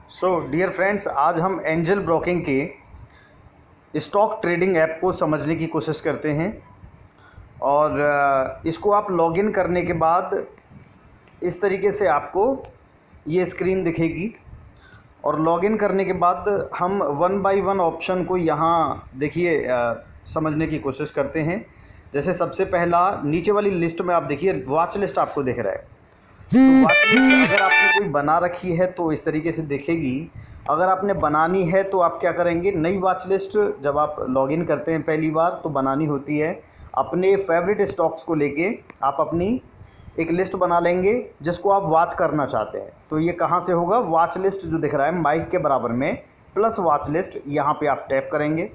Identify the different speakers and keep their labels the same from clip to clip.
Speaker 1: So dear friends, आज हम angel broking के स्टॉक ट्रेडिंग ऐप को समझने की कोशिश करते हैं। और इसको आप लॉगिन करने के बाद इस तरीके से आपको ये स्क्रीन दिखेगी। और लॉगिन करने के बाद हम वन बाय वन ऑप्शन को यहाँ देखिए समझने की कोशिश करते हैं। जैसे सबसे पहला नीचे वाली लिस्ट में आप देखिए वॉच लिस्ट आपको दिख रहा है। तो वॉच लिस्ट अगर आपने कोई बना रखी है तो इस तरीके से दिखेगी। अगर आपने बनानी है तो आप क्या करेंगे, नई वॉच लिस्ट जब आप लॉगिन करते हैं पहली बार तो बनानी होती है। अपने फेवरेट स्टॉक्स को लेके आप अपनी एक लिस्ट बना लेंगे जिसको आप वॉच करना चाहते हैं। तो ये कहाँ से होगा, वॉच लिस्ट जो दिख रहा है माइक के बराबर में प्लस वॉच लिस्ट, यहाँ पे आप टैप करेंगे।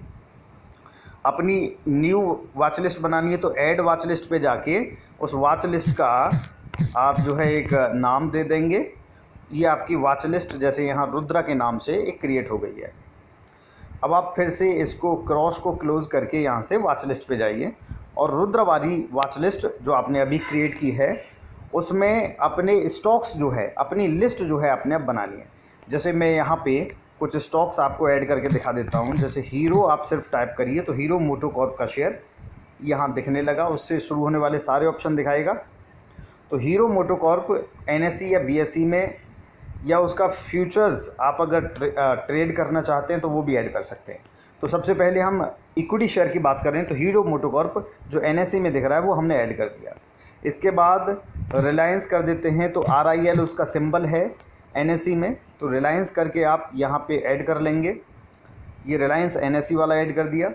Speaker 1: अपनी न्यू वॉच लिस्ट बनानी है तो ऐड वॉच लिस्ट पे जाके उस वॉच लिस्ट का आप जो है एक नाम दे देंगे। ये आपकी वॉच लिस्ट जैसे यहाँ रुद्रा के नाम से एक क्रिएट हो गई है। अब आप फिर से इसको क्रॉस को क्लोज़ करके यहाँ से वॉच लिस्ट पे जाइए और रुद्रा वाली वॉच लिस्ट जो आपने अभी क्रिएट की है उसमें अपने स्टॉक्स जो है, अपनी लिस्ट जो है आपने अब बनानी है। जैसे मैं यहाँ पे कुछ स्टॉक्स आपको ऐड करके दिखा देता हूँ। जैसे हीरो आप सिर्फ टाइप करिए तो हीरो मोटोकॉर्प का शेयर यहाँ दिखने लगा, उससे शुरू होने वाले सारे ऑप्शन दिखाएगा। तो हीरो मोटोकॉर्प एनएसई या बीएसई में या उसका फ्यूचर्स आप अगर ट्रेड करना चाहते हैं तो वो भी ऐड कर सकते हैं। तो सबसे पहले हम इक्विटी शेयर की बात कर रहे हैं तो हीरो मोटोकॉर्प जो एनएसई में दिख रहा है वो हमने ऐड कर दिया। इसके बाद रिलायंस कर देते हैं तो RIL उसका सिंबल है एनएसई में, तो रिलायंस करके आप यहाँ पे ऐड कर लेंगे। ये रिलायंस एनएसई वाला ऐड कर दिया।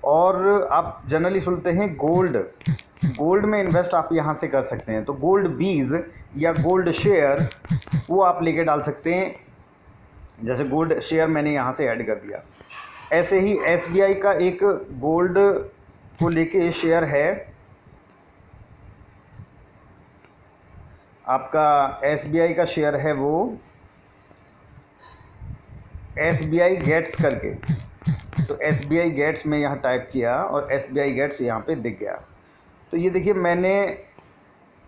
Speaker 1: और आप जनरली सुनते हैं गोल्ड में इन्वेस्ट आप यहाँ से कर सकते हैं। तो गोल्ड बीज या गोल्ड शेयर वो आप लेके डाल सकते हैं। जैसे गोल्ड शेयर मैंने यहाँ से ऐड कर दिया। ऐसे ही SBI का एक गोल्ड को लेके शेयर है, आपका SBI का शेयर है वो SBI गेट्स करके। तो SBI गेट्स में यहाँ टाइप किया और SBI गेट्स यहाँ पे दिख गया। तो ये देखिए मैंने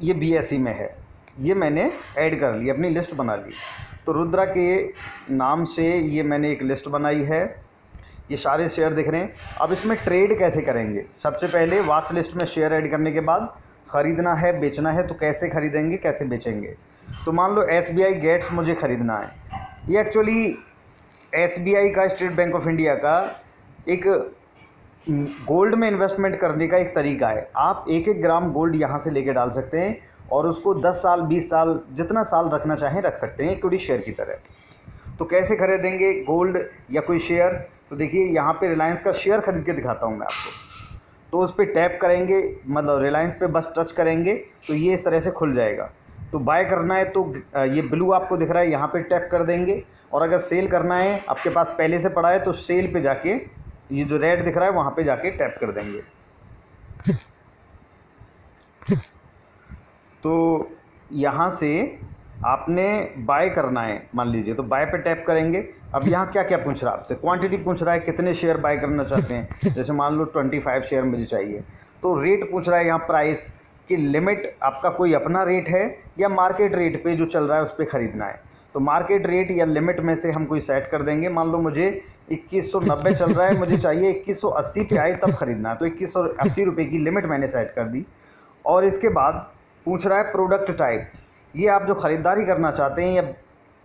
Speaker 1: ये BSE में है, ये मैंने ऐड कर ली, अपनी लिस्ट बना ली। तो रुद्रा के नाम से ये मैंने एक लिस्ट बनाई है। ये सारे शेयर दिख रहे हैं। अब इसमें ट्रेड कैसे करेंगे, सबसे पहले वॉच लिस्ट में शेयर ऐड करने के बाद ख़रीदना है बेचना है तो कैसे ख़रीदेंगे कैसे बेचेंगे। तो मान लो SBI गेट्स मुझे ख़रीदना है। ये एक्चुअली SBI का, स्टेट बैंक ऑफ इंडिया का एक गोल्ड में इन्वेस्टमेंट करने का एक तरीका है। आप 1-1 ग्राम गोल्ड यहाँ से लेके डाल सकते हैं और उसको 10 साल 20 साल जितना साल रखना चाहें रख सकते हैं, इक्विटी शेयर की तरह। तो कैसे खरीदेंगे गोल्ड या कोई शेयर, तो देखिए यहाँ पे रिलायंस का शेयर खरीद के दिखाता हूँ मैं आपको। तो उस पर टैप करेंगे, मतलब रिलायंस पे बस टच करेंगे तो ये इस तरह से खुल जाएगा। तो बाय करना है तो ये ब्लू आपको दिख रहा है, यहाँ पे टैप कर देंगे। और अगर सेल करना है, आपके पास पहले से पड़ा है तो सेल पे जाके ये जो रेड दिख रहा है वहाँ पे जाके टैप कर देंगे। तो यहाँ से आपने बाय करना है मान लीजिए, तो बाय पे टैप करेंगे। अब यहाँ क्या क्या पूछ रहा है आपसे, क्वांटिटी पूछ रहा है, कितने शेयर बाय करना चाहते हैं। जैसे मान लो 25 शेयर मुझे चाहिए। तो रेट पूछ रहा है यहाँ, प्राइस की लिमिट आपका कोई अपना रेट है या मार्केट रेट पे जो चल रहा है उस पर ख़रीदना है। तो मार्केट रेट या लिमिट में से हम कोई सेट कर देंगे। मान लो मुझे 2190 चल रहा है, मुझे चाहिए 2180 पे आए तब ख़रीदना है, तो 2180 रुपये की लिमिट मैंने सेट कर दी। और इसके बाद पूछ रहा है प्रोडक्ट टाइप, ये आप जो ख़रीदारी करना चाहते हैं या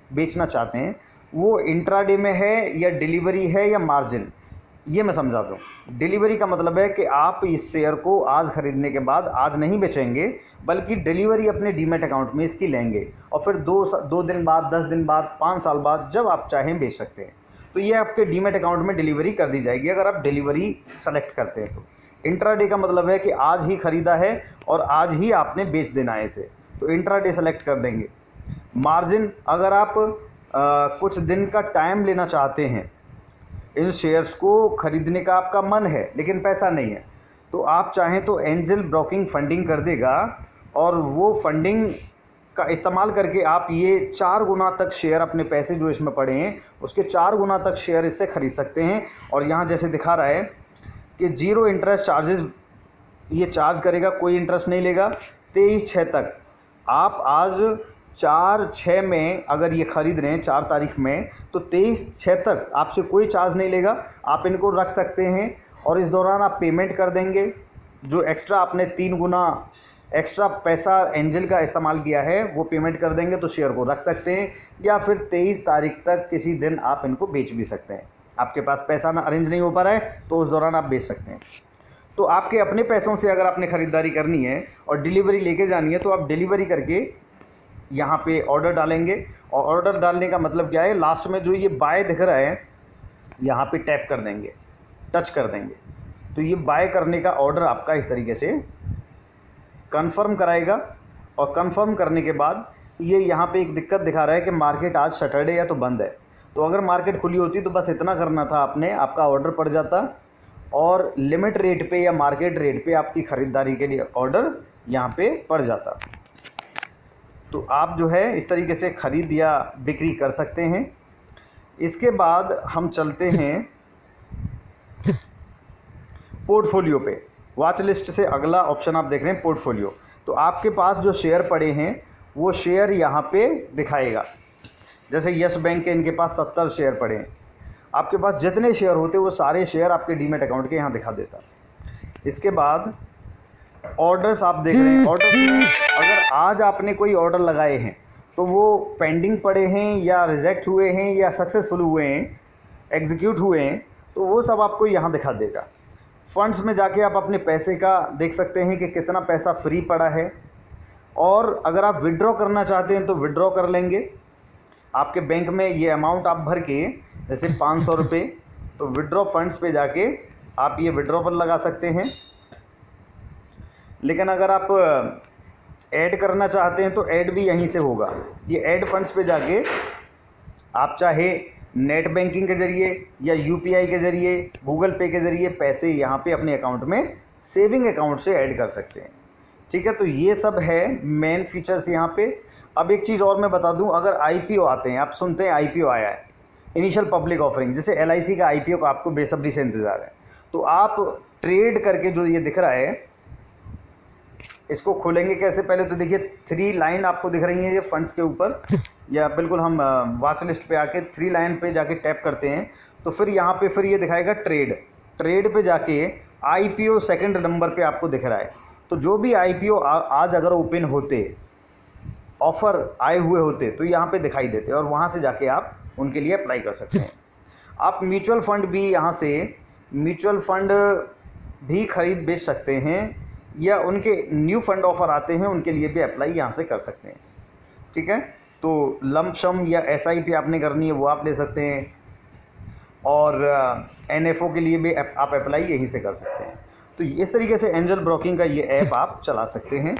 Speaker 1: बेचना चाहते हैं वो इंट्राडे में है या डिलीवरी है या मार्जिन। ये मैं समझा दूँ। डिलीवरी का मतलब है कि आप इस शेयर को आज ख़रीदने के बाद आज नहीं बेचेंगे, बल्कि डिलीवरी अपने डीमैट अकाउंट में इसकी लेंगे और फिर 2 दिन बाद, 10 दिन बाद, 5 साल बाद जब आप चाहें बेच सकते हैं। तो ये आपके डीमैट अकाउंट में डिलीवरी कर दी जाएगी अगर आप डिलीवरी सेलेक्ट करते हैं। तो इंट्राडे का मतलब है कि आज ही ख़रीदा है और आज ही आपने बेच देना है इसे, तो इंट्राडे सेलेक्ट कर देंगे। मार्जिन, अगर आप कुछ दिन का टाइम लेना चाहते हैं, इन शेयर्स को ख़रीदने का आपका मन है लेकिन पैसा नहीं है, तो आप चाहें तो एंजल ब्रोकिंग फंडिंग कर देगा और वो फंडिंग का इस्तेमाल करके आप ये 4 गुना तक शेयर, अपने पैसे जो इसमें पड़े हैं उसके 4 गुना तक शेयर इससे ख़रीद सकते हैं। और यहाँ जैसे दिखा रहा है कि 0 इंटरेस्ट चार्जेस ये चार्ज करेगा, कोई इंटरेस्ट नहीं लेगा। 23/6 तक आप आज 4/6 में अगर ये ख़रीद रहे हैं 4 तारीख में, तो 23/6 तक आपसे कोई चार्ज नहीं लेगा। आप इनको रख सकते हैं और इस दौरान आप पेमेंट कर देंगे। जो एक्स्ट्रा आपने 3 गुना एक्स्ट्रा पैसा एंजल का इस्तेमाल किया है वो पेमेंट कर देंगे, तो शेयर को रख सकते हैं। या फिर 23 तारीख तक किसी दिन आप इनको बेच भी सकते हैं। आपके पास पैसा ना अरेंज नहीं हो पा रहा है तो उस दौरान आप बेच सकते हैं। तो आपके अपने पैसों से अगर आपने ख़रीदारी करनी है और डिलीवरी लेके जानी है, तो आप डिलीवरी करके यहाँ पे ऑर्डर डालेंगे। और ऑर्डर डालने का मतलब क्या है, लास्ट में जो ये बाय दिख रहा है यहाँ पे टैप कर देंगे, टच कर देंगे, तो ये बाय करने का ऑर्डर आपका इस तरीके से कंफर्म कराएगा। और कंफर्म करने के बाद ये यहाँ पे एक दिक्कत दिखा रहा है कि मार्केट आज सैटरडे है तो बंद है। तो अगर मार्केट खुली होती तो बस इतना करना था आपने, आपका ऑर्डर पड़ जाता और लिमिट रेट पे या मार्केट रेट पे आपकी ख़रीदारी के लिए ऑर्डर यहाँ पे पड़ जाता। तो आप जो है इस तरीके से ख़रीद या बिक्री कर सकते हैं। इसके बाद हम चलते हैं पोर्टफोलियो पे। वॉच लिस्ट से अगला ऑप्शन आप देख रहे हैं पोर्टफोलियो। तो आपके पास जो शेयर पड़े हैं वो शेयर यहाँ पे दिखाएगा। जैसे यस बैंक के इनके पास 70 शेयर पड़े हैं। आपके पास जितने शेयर होते वो सारे शेयर आपके डीमैट अकाउंट के यहाँ दिखा देता। इसके बाद ऑर्डर्स आप देख रहे हैं। ऑर्डर्स में अगर आज आपने कोई ऑर्डर लगाए हैं तो वो पेंडिंग पड़े हैं या रिजेक्ट हुए हैं या सक्सेसफुल हुए हैं, एग्जीक्यूट हुए हैं, तो वो सब आपको यहाँ दिखा देगा। फंड्स में जाके आप अपने पैसे का देख सकते हैं कि कितना पैसा फ्री पड़ा है। और अगर आप विड्रॉ करना चाहते हैं तो विड्रॉ कर लेंगे। आपके बैंक में ये अमाउंट आप भर के, जैसे 500 रुपये, तो विड्रॉ फंड्स पे जाके आप ये विड्रॉ पर लगा सकते हैं। लेकिन अगर आप ऐड करना चाहते हैं तो ऐड भी यहीं से होगा। ये ऐड फंड्स पे जाके आप चाहे नेट बैंकिंग के ज़रिए या यूपीआई के ज़रिए, गूगल पे के ज़रिए पैसे यहाँ पे अपने अकाउंट में सेविंग अकाउंट से ऐड कर सकते हैं। ठीक है, तो ये सब है मेन फीचर्स यहाँ पे। अब एक चीज़ और मैं बता दूँ, अगर आईपीओ आते हैं, आप सुनते हैं आईपीओ आया है, इनिशियल पब्लिक ऑफरिंग, जैसे एलआईसी का आईपीओ का आपको बेसब्री से इंतज़ार है, तो आप ट्रेड करके जो ये दिख रहा है इसको खोलेंगे कैसे। पहले तो देखिए 3 लाइन आपको दिख रही है ये फंड्स के ऊपर, या बिल्कुल हम वॉच लिस्ट पे आके 3 लाइन पे जाके टैप करते हैं तो फिर यहाँ पे फिर ये दिखाएगा ट्रेड पे जाके आईपीओ सेकंड नंबर पे आपको दिख रहा है। तो जो भी आईपीओ आज अगर ओपन होते, ऑफ़र आए हुए होते, तो यहाँ पे दिखाई देते और वहाँ से जाके आप उनके लिए अप्लाई कर सकते हैं। आप म्यूचुअल फ़ंड भी यहाँ से म्यूचुअल फ़ंड भी ख़रीद बेच सकते हैं, या उनके न्यू फंड ऑफ़र आते हैं उनके लिए भी अप्लाई यहाँ से कर सकते हैं। ठीक है, तो लंप सम या एसआईपी आपने करनी है वो आप ले सकते हैं, और एनएफओ के लिए भी आप अप्लाई यहीं से कर सकते हैं। तो इस तरीके से एंजल ब्रोकिंग का ये ऐप आप चला सकते हैं।